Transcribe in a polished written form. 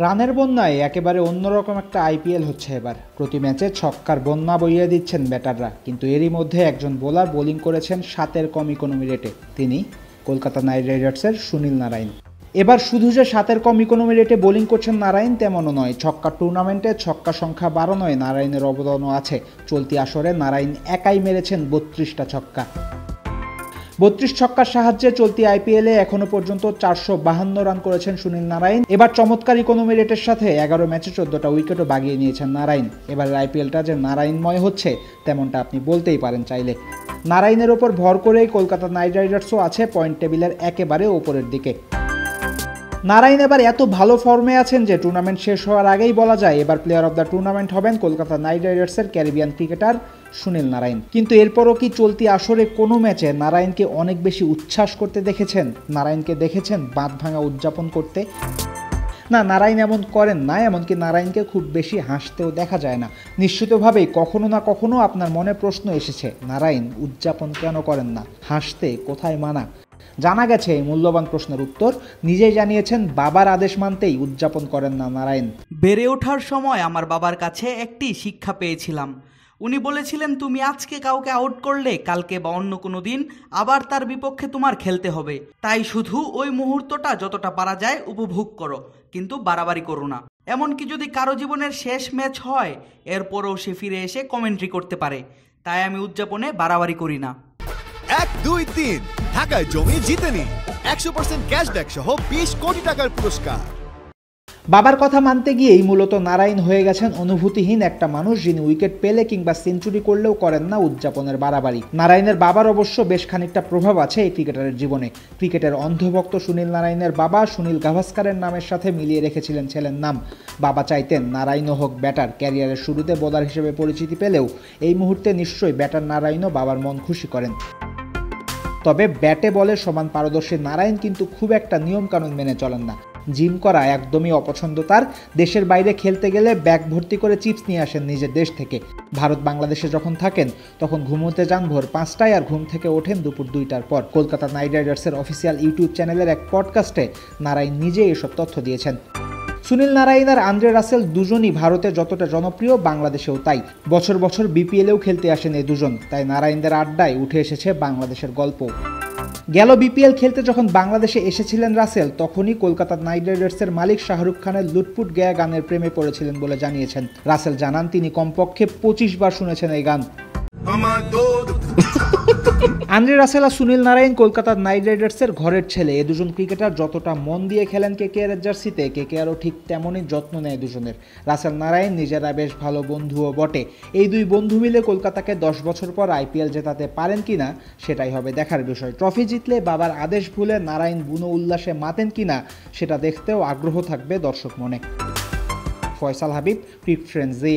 রানের বন্যায় একেবারে অন্যরকম একটা আইপিএল হচ্ছে এবার। প্রতি ম্যাচে ছক্কার বন্যা বইয়ে দিচ্ছেন ব্যাটাররা, কিন্তু এরই মধ্যে একজন বোলার বোলিং করেছেন 7-এর কম ইকোনমি রেটে। তিনি কলকাতা নাইট রাইডার্সের সুনীল নারাইন। এবার শুধু যে 7-এর কম ইকোনমি রেটে বোলিং করছেন নারাইন তেমনও নয়, ছক্কা টুর্নামেন্টে ছক্কা সংখ্যা বাড়ানোয় নারাইনের অবদানও আছে। চলতি আসরে নারাইন একাই মেরেছেন 32টা ছক্কা। 32 ছক্কার সাহায্যে চলতি আইপিএলে এখনো পর্যন্ত 452 রান করেছেন সুনীল নারাইন। এবার চমৎকার ইকোনমি রেটের সাথে 11 ম্যাচে 14টা উইকেটও বাগিয়ে নিয়েছেন নারাইন। এবারের আইপিএলটা যে নারাইনময় হচ্ছে তেমনটা আপনি বলতেই পারেন চাইলে। নারাইনের ওপর ভর করেই কলকাতা নাইট রাইডার্সও আছে পয়েন্ট টেবিলের একেবারে ওপরের দিকে। নারাইন এবার এত ভালো ফর্মে আছেন যে টুর্নামেন্ট শেষ হওয়ার আগেই বলা যায় এবার প্লেয়ার অব দ্য টুর্নামেন্ট হবেন কলকাতা নাইট রাইডার্সের ক্যারিবিয়ান ক্রিকেটার সুনীল নারাইন। কিন্তু এরপরও কি চলতি আসরে কোনো ম্যাচে নারাইনকে অনেক বেশি উচ্ছ্বাস করতে দেখেছেন? নারাইনকে দেখেছেন বাঁধ ভাঙা উদযাপন করতে? না, নারাইন এমন করেন না। এমনকি নারাইনকে খুব বেশি হাসতেও দেখা যায় না। নিশ্চিতভাবেই কখনো না কখনো আপনার মনে প্রশ্ন এসেছে, নারাইন উদযাপন কেন করেন না? হাসতে কোথায় মানা? জানা গেছে এই মূল্যবান প্রশ্নের উত্তর নিজেই জানিয়েছেন, বাবার আদেশ মানতেই উদযাপন করেন না নারাইন। বেড়ে ওঠার সময় আমার বাবার কাছে একটি শিক্ষা পেয়েছিলাম। উনি বলেছিলেন, তুমি আজকে কাউকে আউট করলে কালকে বা অন্য কোনো দিন আবার তার বিপক্ষে তোমার খেলতে হবে। তাই শুধু ওই মুহূর্তটা যতটা পারা যায় উপভোগ করো, কিন্তু বাড়াবাড়ি করো না। এমনকি যদি কারো জীবনের শেষ ম্যাচ হয় এরপরও সে ফিরে এসে কমেন্ট্রি করতে পারে। তাই আমি উদযাপনে বাড়াবাড়ি করি না। 1, 2, 3 ঢাকায় জমি জিতে নিন 100% ক্যাশব্যাক সহ 20 কোটি টাকার পুরস্কার। বাবার কথা মানতে গিয়েই মূলত নারাইন হয়ে গেছেন অনুভূতিহীন একটা মানুষ, যিনি উইকেট পেলে কিংবা সেঞ্চুরি করলেও করেন না উদযাপনের বাড়াবাড়ি। নারাইনের বাবার অবশ্য বেশ খানিকটা প্রভাব আছে এই ক্রিকেটারের জীবনে। ক্রিকেটের অন্ধভক্ত সুনীল নারাইনের বাবা সুনীল গাভাস্কারের নামের সাথে মিলিয়ে রেখেছিলেন ছেলের নাম। বাবা চাইতেন নারাইনও হোক ব্যাটার। ক্যারিয়ারের শুরুতে বোলার হিসেবে পরিচিতি পেলেও এই মুহূর্তে নিশ্চয়ই ব্যাটার নারাইনও বাবার মন খুশি করেন। তবে ব্যাটে বলে সমান পারদর্শী নারাইন কিন্তু খুব একটা নিয়মকানুন মেনে চলেন না। জিম করা একদমই অপছন্দ তার। দেশের বাইরে খেলতে গেলে ব্যাগ ভর্তি করে চিপস নিয়ে আসেন নিজের দেশ থেকে। ভারত বাংলাদেশে যখন থাকেন তখন ঘুমোতে যান ভোর 5টায় আর ঘুম থেকে ওঠেন দুপুর 2টার পর। কলকাতা নাইট রাইডার্সের অফিসিয়াল ইউটিউব চ্যানেলের এক পডকাস্টে নারাইন নিজে এসব তথ্য দিয়েছেন। সুনীল নারাইন আর আন্দ্রে রাসেল দুজনই ভারতে যতটা জনপ্রিয় বাংলাদেশেও তাই। বছর বছর বিপিএলেও খেলতে আসেন এই দুজন। তাই নারাইনদের আড্ডায় উঠে এসেছে বাংলাদেশের গল্প। গেল বিপিএল খেলতে যখন বাংলাদেশে এসেছিলেন রাসেল, তখনই কলকাতা নাইট রাইডার্সের মালিক শাহরুখ খানের লুটপুট গেয়া গানের প্রেমে পড়েছিলেন বলে জানিয়েছেন। রাসেল জানান তিনি কমপক্ষে 25 বার শুনেছেন এই গান। আন্দ্রে রাসেল আর সুনীল নারাইন কলকাতার নাইট রাইডার্সের ঘরের ছেলে। এ দুজন ক্রিকেটার যতটা মন দিয়ে খেলেন কেকেআরের জার্সিতে, কেকেআরও ঠিক তেমনই যত্ন নেয় দুজনের। রাসেল নারাইন নিজেরা বেশ ভালো বন্ধুও বটে। এই দুই বন্ধু মিলে কলকাতাকে 10 বছর পর আইপিএল জেতাতে পারেন কিনা সেটাই হবে দেখার বিষয়। ট্রফি জিতলে বাবার আদেশ ভুলে নারাইন বুনো উল্লাসে মাতেন কিনা সেটা দেখতেও আগ্রহ থাকবে দর্শক মনে। ফয়সাল হাবিব, ক্রিকেট ফ্রেন্ডজি।